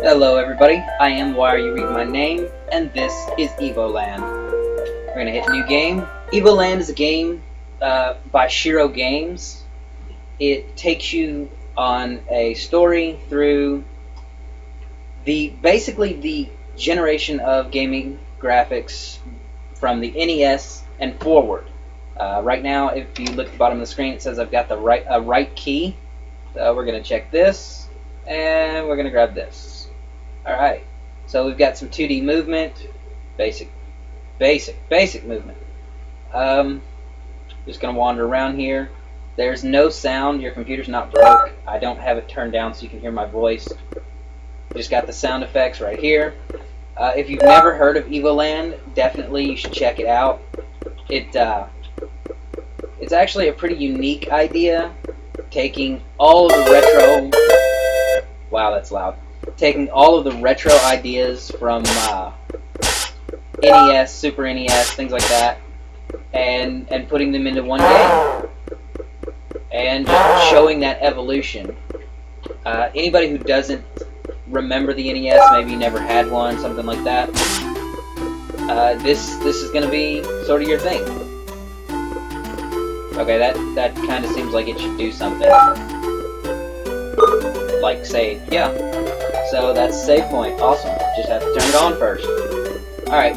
Hello everybody, I am Yrureadnmyname, and this is Evoland. We're going to hit a new game. Evoland is a game by Shiro Games. It takes you on a story through basically the generation of gaming graphics from the NES and forward. Right now, if you look at the bottom of the screen, it says I've got the right key. So we're going to check this, and we're going to grab this. Alright, so we've got some 2D movement, basic movement. Just going to wander around here. There's no sound, your computer's not broke. I don't have it turned down so you can hear my voice. Just got the sound effects right here. If you've never heard of Evoland, definitely you should check it out. It's actually a pretty unique idea, taking all of the retro... Wow, that's loud. Taking all of the retro ideas from NES, Super NES, things like that, and putting them into one game, and just showing that evolution. Anybody who doesn't remember the NES, maybe never had one, something like that, this is going to be sort of your thing. Okay, that kind of seems like it should do something. Like save, yeah. So that's save point. Awesome. Just have to turn it on first. Alright.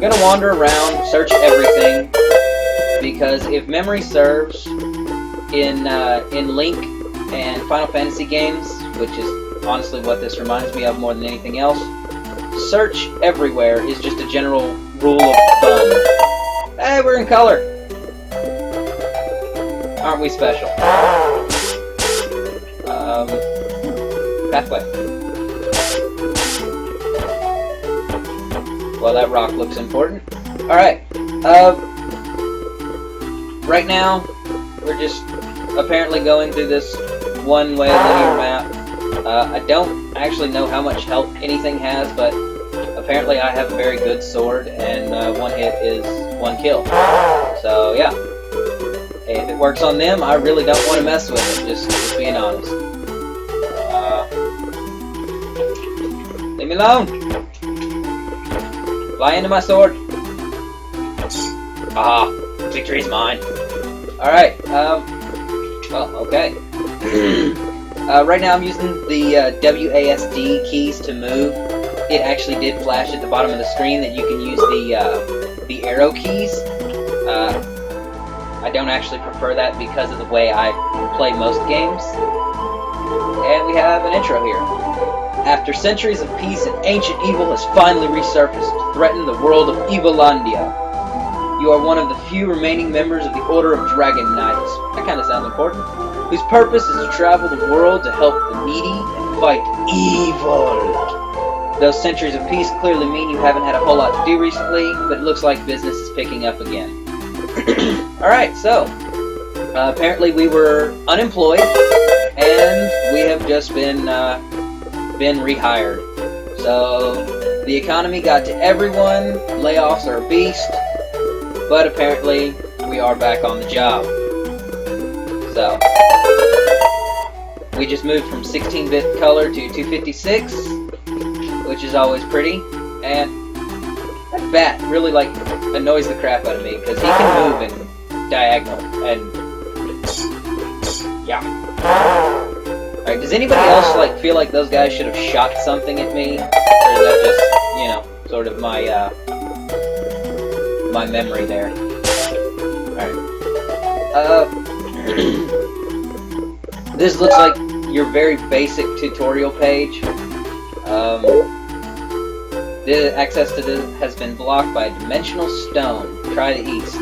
Gonna wander around, search everything, because if memory serves, in Link and Final Fantasy games, which is honestly what this reminds me of more than anything else, search everywhere is just a general rule of thumb. Hey, we're in color! Aren't we special? Pathway. Well, that rock looks important. Alright. Right now, we're just apparently going through this one-way linear map. I don't actually know how much health anything has, but apparently I have a very good sword, and one hit is one kill. So, yeah. If it works on them, I really don't want to mess with it, just being honest. Leave me alone! Fly into my sword! Ah, victory's mine. Alright, well, okay. Right now I'm using the WASD keys to move. It actually did flash at the bottom of the screen that you can use the arrow keys. I don't actually prefer that because of the way I play most games. And we have an intro here. After centuries of peace, an ancient evil has finally resurfaced to threaten the world of Evolandia. You are one of the few remaining members of the Order of Dragon Knights, that kind of sounds important, whose purpose is to travel the world to help the needy and fight evil. Those centuries of peace clearly mean you haven't had a whole lot to do recently, but it looks like business is picking up again. Alright, so, apparently we were unemployed, and we have just been rehired. So, the economy got to everyone, layoffs are a beast, but apparently we are back on the job. So, we just moved from 16-bit color to 256, which is always pretty, and that bat really, annoys the crap out of me, because he can move in diagonal, and yeah. Alright, does anybody else, feel like those guys should have shot something at me? Or is that just, sort of my, my memory there? Alright. This looks like your very basic tutorial page. The access to this has been blocked by a dimensional stone. Try the east.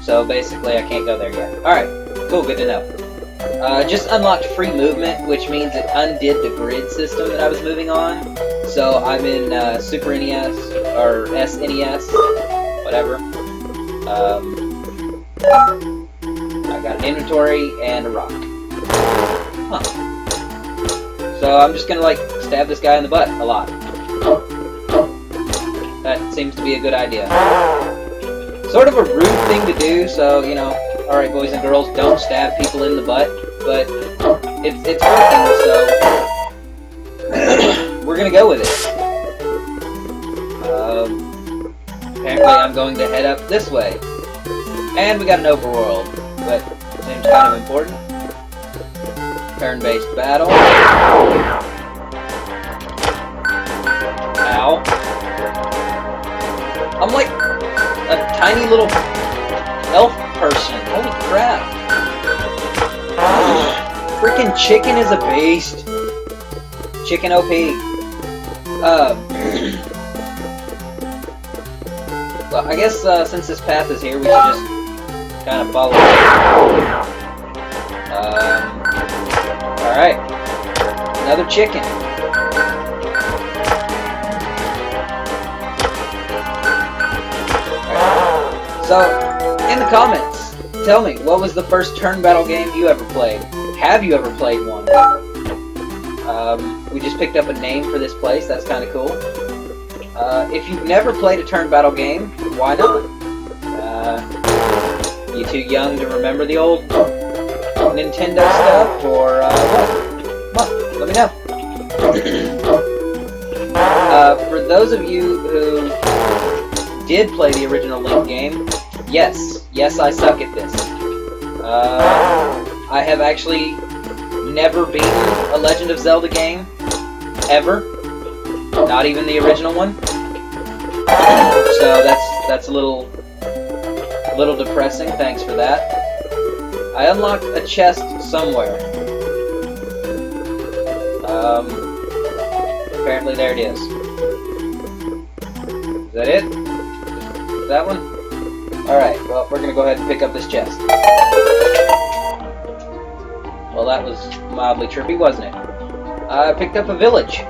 So basically I can't go there yet. Alright, cool, good to know. Just unlocked free movement, which means it undid the grid system that I was moving on. So I'm in Super NES, or SNES, whatever. I got an inventory and a rock. Huh. So I'm just gonna stab this guy in the butt a lot. That seems to be a good idea. Sort of a rude thing to do, so, alright boys and girls, don't stab people in the butt, but it's working, so we're gonna go with it. Apparently I'm going to head up this way. And we got an overworld, but seems kind of important. Turn-based battle. Ow. I'm like a tiny little elf person. Holy crap. Freaking chicken is a beast. Chicken OP. Well, I guess since this path is here, we should just kind of follow it. Alright. Another chicken. Alright. So, in the comments, tell me, what was the first turn battle game you ever played? Have you ever played one? We just picked up a name for this place, that's kind of cool. If you've never played a turn battle game, why not? You too young to remember the old Nintendo stuff, or what? Come on, let me know. For those of you who did play the original Link game, yes, I suck at this. I have actually never beaten a Legend of Zelda game, ever. Not even the original one. So that's a little depressing. Thanks for that. I unlocked a chest somewhere. Apparently there it is. Is that it? Is that one? Alright, well, we're gonna go ahead and pick up this chest. Well, that was mildly trippy, wasn't it? I picked up a village.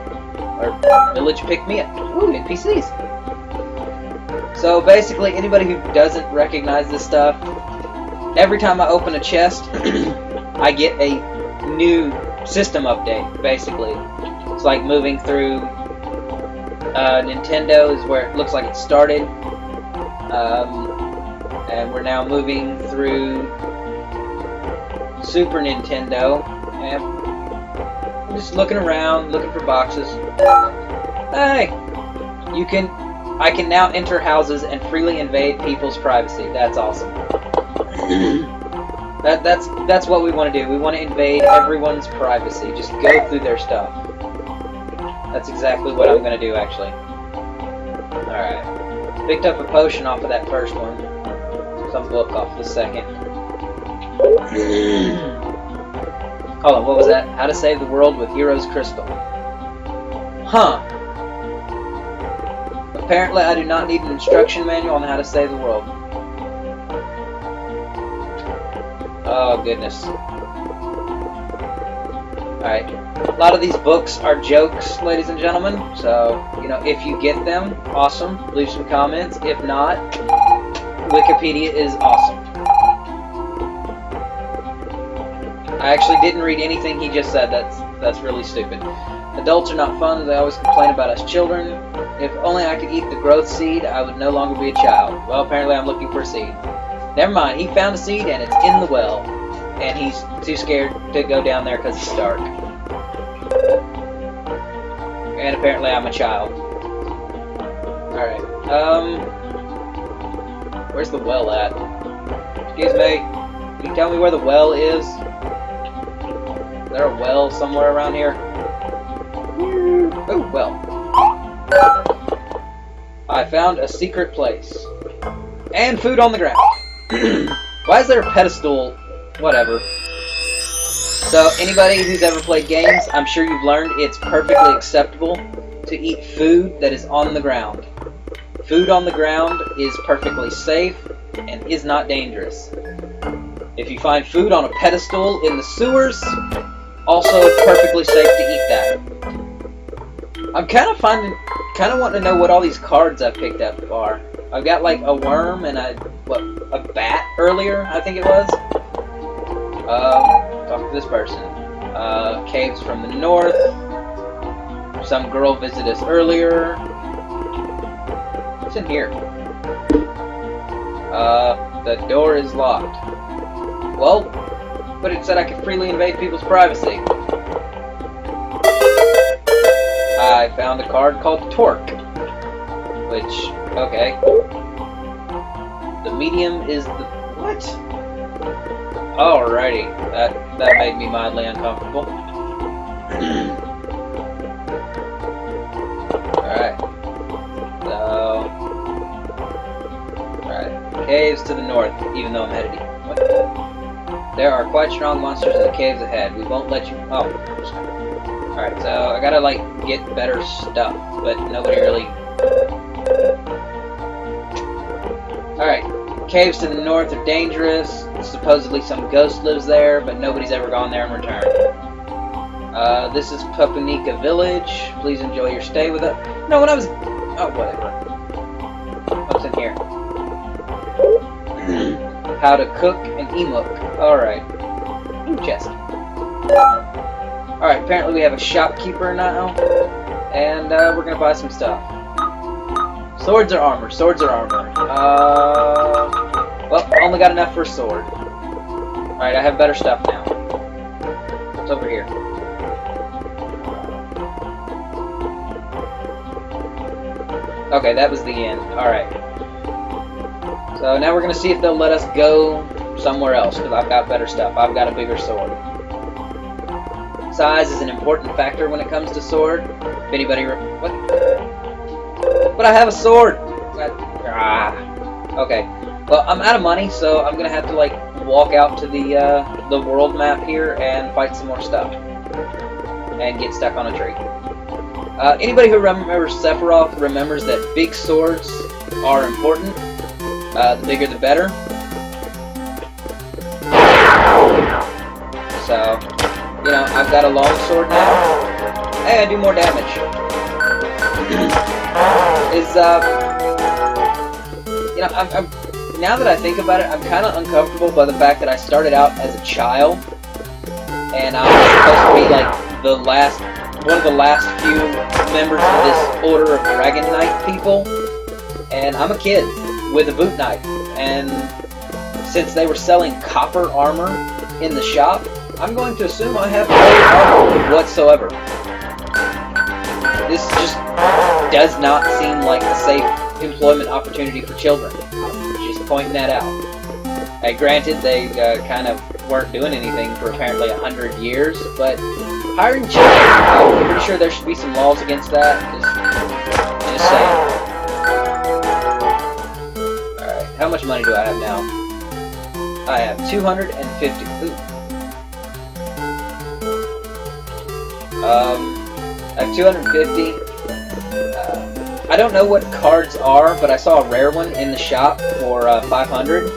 Or village picked me up. Ooh, NPCs. So basically, anybody who doesn't recognize this stuff, every time I open a chest, I get a new system update, basically. It's like moving through Nintendo is where it looks like it started. And we're now moving through Super Nintendo. And I'm just looking around, looking for boxes. Hey! I can now enter houses and freely invade people's privacy. That's awesome. That's what we want to do. We want to invade everyone's privacy. Just go through their stuff. That's exactly what I'm going to do, actually. Alright. Picked up a potion off of that first one. Some book off the second. Hold on, what was that? How to save the world with Hero's Crystal. Huh. Apparently I do not need an instruction manual on how to save the world. Oh, goodness. Alright. A lot of these books are jokes, ladies and gentlemen. So, you know, if you get them, awesome. Leave some comments. If not, Wikipedia is awesome. I actually didn't read anything he just said. That's really stupid. Adults are not fun. They always complain about us children. If only I could eat the growth seed, I would no longer be a child. Well, apparently I'm looking for a seed. Never mind. He found a seed and it's in the well. And he's too scared to go down there because it's dark. And apparently I'm a child. Alright. Where's the well at? Excuse me. Can you tell me where the well is? Is there a well somewhere around here? Oh, well. I found a secret place. And food on the ground. Why is there a pedestal? Whatever. So, anybody who's ever played games, I'm sure you've learned it's perfectly acceptable to eat food that is on the ground. Food on the ground is perfectly safe and is not dangerous. If you find food on a pedestal in the sewers, also perfectly safe to eat that. I'm kind of wanting to know what all these cards I've picked up are. I've got like a worm and a bat earlier, I think it was. Talk to this person. Caves from the north. Some girl visited us earlier. What's in here? The door is locked. Well, But it said I could freely invade people's privacy. I found a card called Torque. Which, okay. The medium is the... What? Alrighty. That made me mildly uncomfortable. Alright. So... Alright. Caves to the north, even though I'm headed east. What? There are quite strong monsters in the caves ahead. We won't let you... Oh. Alright, so I gotta, like, get better stuff, but nobody really... Alright. Caves to the north are dangerous. Supposedly some ghost lives there, but nobody's ever gone there in return. This is Papunika Village. Please enjoy your stay with us. No, when I was... Oh, whatever. What's in here? How to cook an emook. Alright. Ooh, chest. Alright, apparently we have a shopkeeper now. And we're gonna buy some stuff. Swords or armor? Swords or armor? Well, only got enough for a sword. Alright, I have better stuff now. What's over here? Okay, that was the end. Alright. So now we're going to see if they'll let us go somewhere else, because I've got better stuff. I've got a bigger sword. Size is an important factor when it comes to sword. If anybody... What? But I have a sword! Okay. Well, I'm out of money, so I'm going to have to, like, walk out to the world map here and fight some more stuff. And get stuck on a tree. Anybody who remembers Sephiroth remembers that big swords are important. The bigger the better. So, you know, I've got a long sword now. Hey, I do more damage. You know, I'm now that I think about it, I'm kind of uncomfortable by the fact that I started out as a child, and I was supposed to be like one of the last few members of this Order of Dragon Knight people, and I'm a kid with a boot knife, and since they were selling copper armor in the shop, I'm going to assume I have no armor whatsoever. This just does not seem like a safe employment opportunity for children. Just pointing that out. Granted, they kind of weren't doing anything for apparently 100 years, but hiring children, I'm pretty sure there should be some laws against that. Just saying. Alright, how much money do I have now? I have 250. Ooh. I have 250. I don't know what cards are, but I saw a rare one in the shop for 500.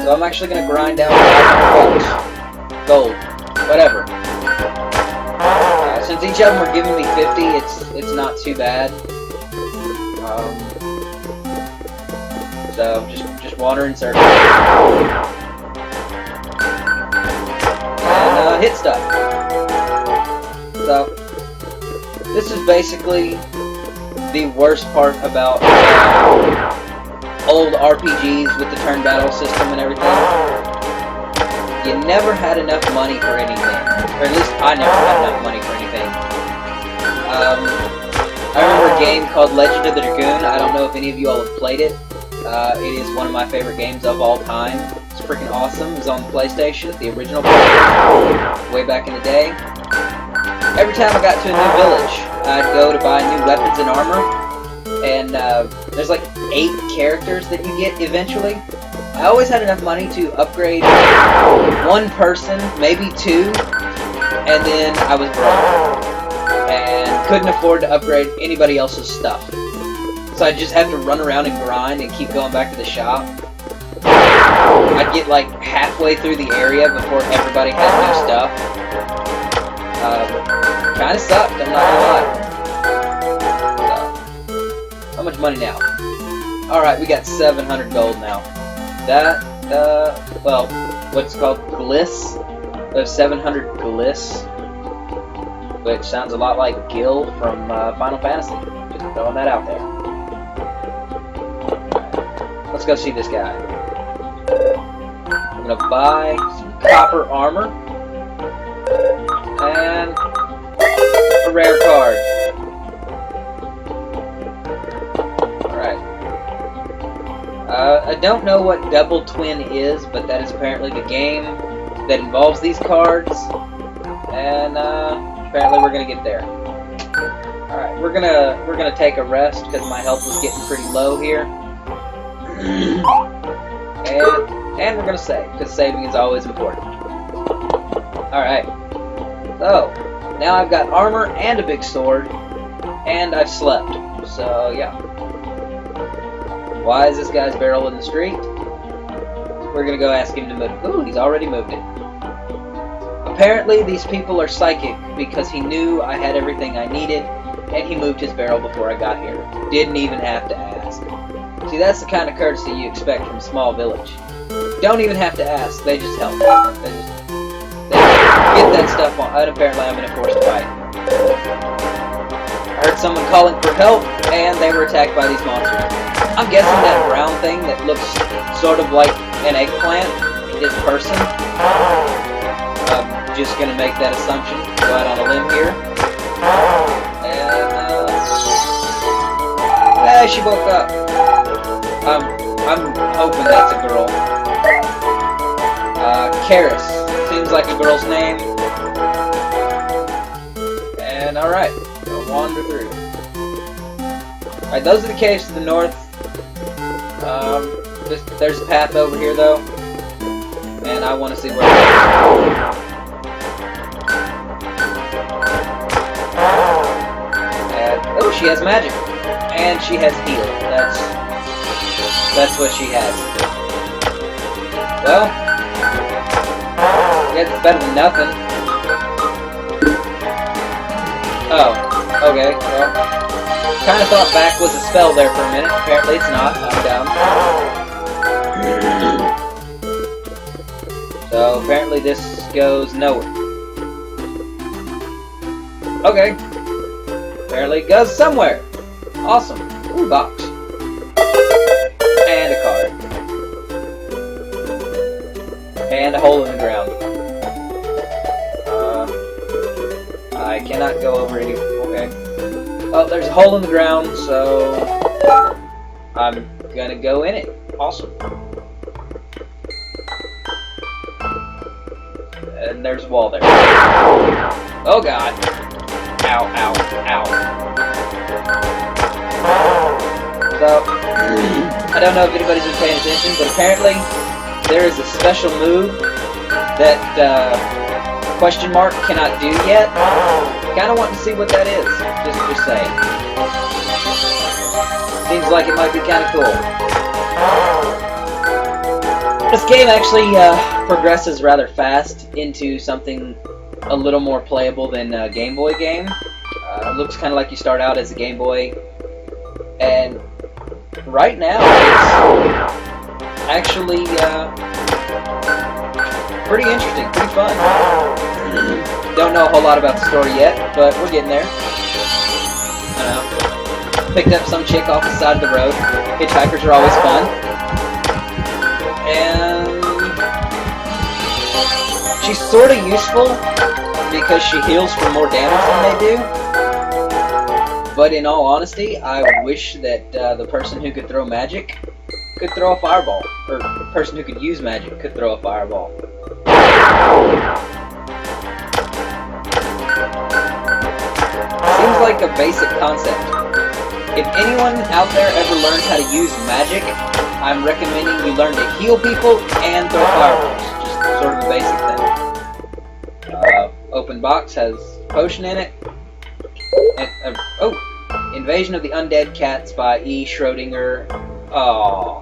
So I'm actually going to grind down 500 bucks. Gold. Whatever. Since each of them are giving me 50, it's not too bad. So just wander in circles. And hit stuff. So this is basically the worst part about old RPGs with the turn battle system and everything. You never had enough money for anything. Or at least I never had enough money for anything. I remember a game called Legend of the Dragoon. I don't know if any of you all have played it. It is one of my favorite games of all time. It's freaking awesome. It was on the PlayStation, the original PlayStation, way back in the day. Every time I got to a new village, I'd go to buy new weapons and armor, and there's like 8 characters that you get eventually. I always had enough money to upgrade one person, maybe 2, and then I was broke, and couldn't afford to upgrade anybody else's stuff. So I just had to run around and grind and keep going back to the shop. I'd get like halfway through the area before everybody had new stuff. Kinda sucked, I'm not gonna lie. So, how much money now? Alright, we got 700 gold now. That, well, what's called gliss. We have 700 gliss, which sounds a lot like Gil from Final Fantasy. Just throwing that out there. Right, let's go see this guy. I'm gonna buy some copper armor. And a rare card. Alright. I don't know what Double Twin is, but that is apparently the game that involves these cards. And apparently we're gonna get there. Alright, we're gonna take a rest because my health was getting pretty low here. and we're gonna save, because saving is always important. Alright. So, now I've got armor and a big sword, and I've slept. So, yeah. Why is this guy's barrel in the street? We're gonna go ask him to move. Ooh, he's already moved it. Apparently, these people are psychic because he knew I had everything I needed, and he moved his barrel before I got here. Didn't even have to ask. See, that's the kind of courtesy you expect from a small village. Don't even have to ask, they just help. They get that stuff on. And apparently I'm in a forced fight. I heard someone calling for help, and they were attacked by these monsters. I'm guessing that brown thing that looks sort of like an eggplant is a person. I'm just gonna make that assumption. Go out on a limb here. And, she woke up. I'm hoping that's a girl. Karis. Seems like a girl's name. And alright, we'll wander through. Alright, those are the caves to the north. There's a path over here though. And I want to see where it goes. Oh, she has magic. And she has heal. That's what she has. Well, yeah, it's better than nothing. Oh, okay, well, kind of thought back was a spell there for a minute. Apparently it's not. I'm down. So, apparently this goes nowhere. Okay. Apparently it goes somewhere. Awesome. Ooh, box. And a card. And a hole in the ground. I cannot go over any. Okay. Oh, there's a hole in the ground, so I'm gonna go in it. Awesome. And there's a wall there. Oh god. Ow, ow, ow. So, I don't know if anybody's been paying attention, but apparently there is a special move that question mark cannot do yet. Kind of want to see what that is. Just saying. Seems like it might be kind of cool. This game actually progresses rather fast into something a little more playable than a Game Boy game. It looks kind of like you start out as a Game Boy, and right now it's actually pretty interesting, pretty fun. Don't know a whole lot about the story yet, but we're getting there. I don't know. Picked up some chick off the side of the road. Hitchhikers are always fun. And she's sort of useful because she heals for more damage than they do. But in all honesty, I wish that the person who could throw magic could throw a fireball. Or the person who could use magic could throw a fireball. Seems like a basic concept. If anyone out there ever learns how to use magic, I'm recommending you learn to heal people and throw fireballs. Just sort of a basic thing. Open box has potion in it. And, oh! Invasion of the Undead Cats by E. Schrodinger. Oh.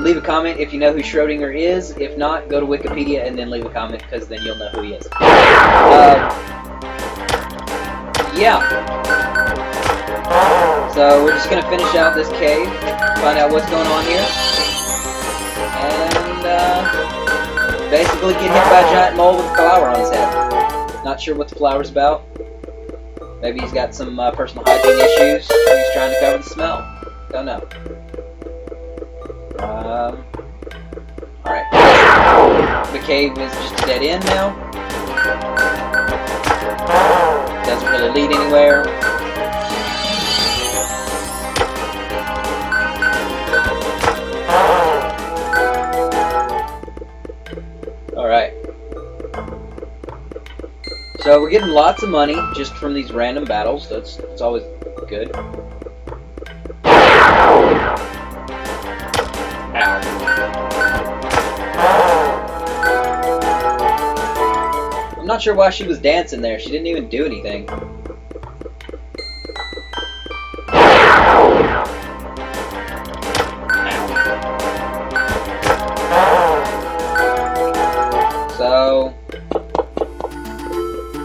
Leave a comment if you know who Schrodinger is. If not, go to Wikipedia and then leave a comment, because then you'll know who he is. Yeah. So we're just going to finish out this cave, find out what's going on here, and basically get hit by a giant mole with a flower on his head. Not sure what the flower's about. Maybe he's got some personal hygiene issues. He's trying to cover the smell. Don't know. Alright. The cave is just a dead end now. Doesn't really lead anywhere. Alright. So we're getting lots of money just from these random battles. That's always good. Ow. I'm not sure why she was dancing there. She didn't even do anything. So,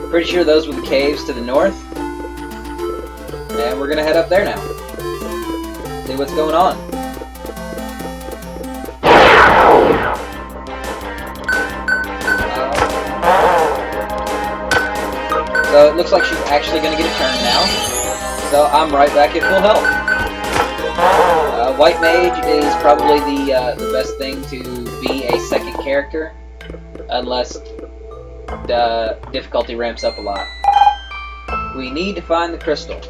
pretty sure those were the caves to the north. And we're gonna head up there now. See what's going on. So it looks like she's actually gonna get a turn now. So I'm right back at full health. White Mage is probably the best thing to be a second character, unless the difficulty ramps up a lot. We need to find the crystal.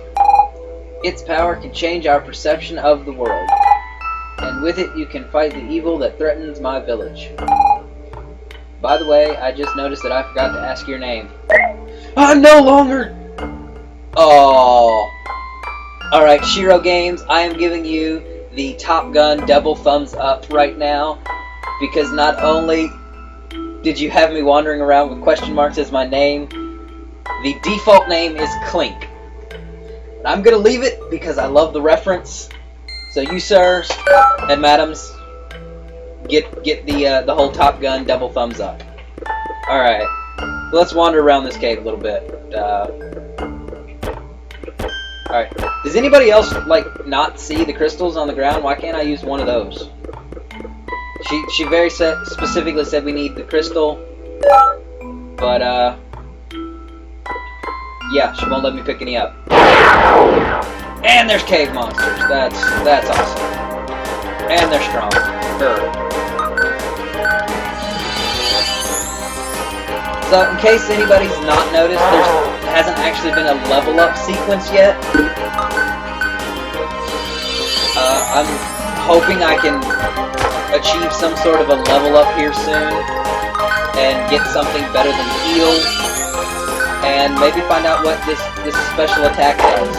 Its power can change our perception of the world, and with it you can fight the evil that threatens my village. By the way, I just noticed that I forgot to ask your name. I'm no longer... Oh. Alright, Shiro Games, I am giving you the Top Gun double thumbs up right now, because not only did you have me wandering around with question marks as my name, the default name is Clink. But I'm gonna leave it because I love the reference. So you sirs and madams, get the whole Top Gun double thumbs up. Alright, so let's wander around this cave a little bit. Alright, does anybody else, like, not see the crystals on the ground? Why can't I use one of those? She very specifically said we need the crystal, but, yeah, she won't let me pick any up. And there's cave monsters. That's awesome. And they're strong. So, in case anybody's not noticed, there hasn't actually been a level up sequence yet. I'm hoping I can achieve some sort of a level up here soon and get something better than heal, and maybe find out what this special attack does.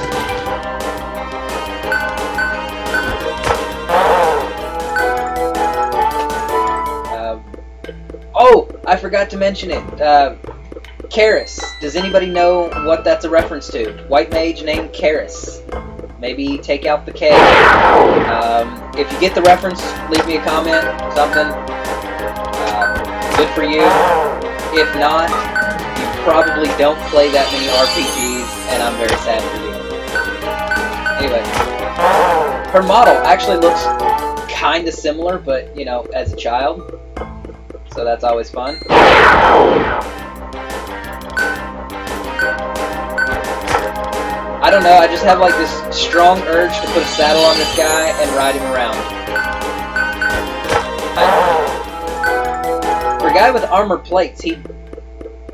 Oh, I forgot to mention it. Karis. Does anybody know what that's a reference to? White Mage named Karis. Maybe take out the K. If you get the reference, leave me a comment, something. Good for you. If not, you probably don't play that many RPGs, and I'm very sad for you. Anyway, her model actually looks kinda similar, but, you know, as a child. So that's always fun. I don't know, I just have like this strong urge to put a saddle on this guy and ride him around. For a guy with armor plates, he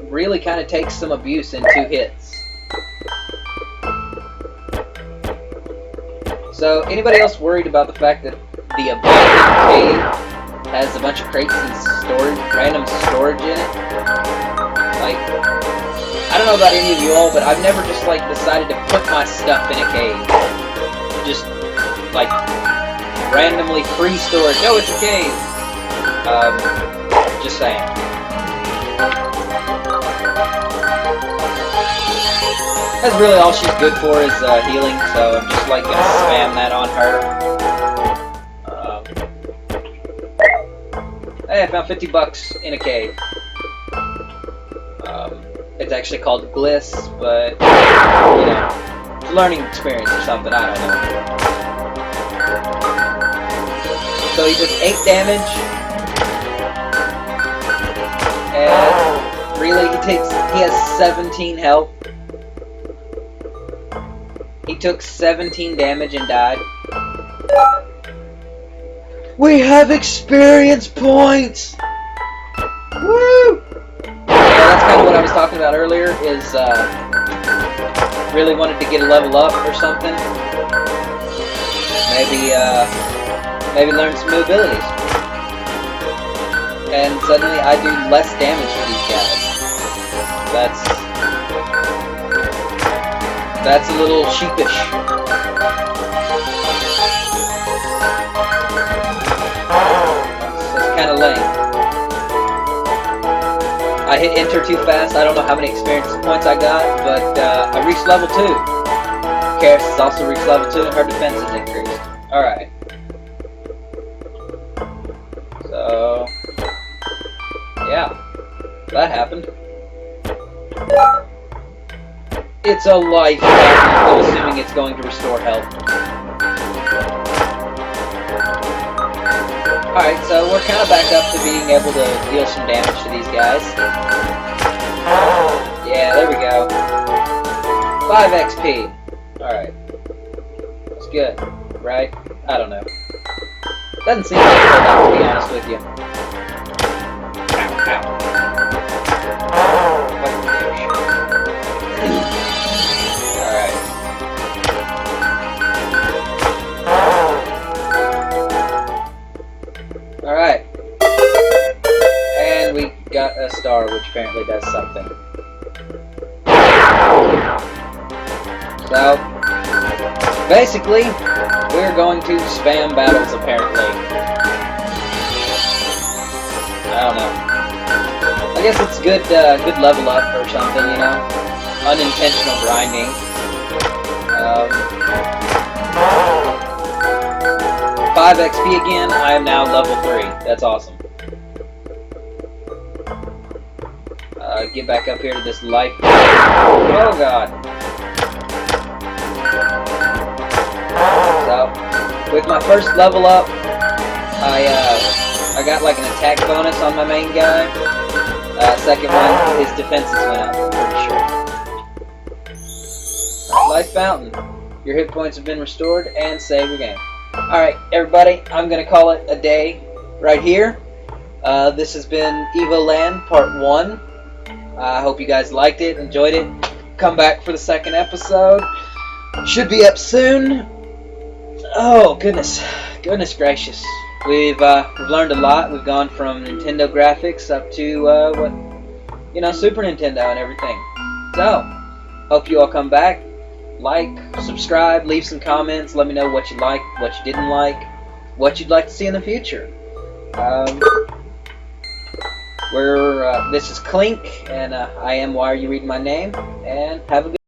really kind of takes some abuse in 2 hits. So, anybody else worried about the fact that the abandoned cave has a bunch of crates and random storage in it? Like, I don't know about any of you all, but I've never just, like, decided to put my stuff in a cave. Just, like, randomly free storage. Oh, it's a cave! Just saying. That's really all she's good for is healing, so I'm just, like, gonna spam that on her. Hey, I found 50 bucks in a cave. It's actually called Gliss, but, you know, it's a learning experience or something, I don't know. So he does 8 damage, and really he has 17 health. He took 17 damage and died. We have experience points! Woo! Yeah, that's kind know what I was talking about earlier is really wanted to get a level up or something. Maybe learn some new abilities. And suddenly I do less damage to these guys. That's a little sheepish. That's kind of lame. I hit enter too fast. I don't know how many experience points I got, but I reached level 2. Karis has also reached level 2 and her defense has increased. Alright. So, yeah, that happened. It's a life fountain. I'm assuming it's going to restore health. Alright, so we're kind of back up to being able to deal some damage to these guys. Yeah, there we go. 5 XP. Alright. That's good, right? I don't know. Doesn't seem like a whole lot, to be honest with you. Ow, ow. What a douche. Alright. And we got a star, which apparently does something. So, basically, we're going to spam battles, apparently. I don't know. I guess it's good level up or something, you know? Unintentional grinding. 5 XP again, I am now level 3. That's awesome. Get back up here to this life. Oh god. So, with my first level up, I got like an attack bonus on my main guy. Second one, his defenses went up, I'm pretty sure. Life Fountain. Your hit points have been restored, and save your game. Alright, everybody, I'm going to call it a day right here. This has been Evoland Part 1. I hope you guys liked it, enjoyed it. Come back for the second episode. Should be up soon. Oh, goodness gracious. We've learned a lot. We've gone from Nintendo graphics up to, Super Nintendo and everything. So, hope you all come back. Like, subscribe, leave some comments, let me know what you liked, what you didn't like, what you'd like to see in the future. This is Clink, and I am Why Are You Reading My Name, and have a good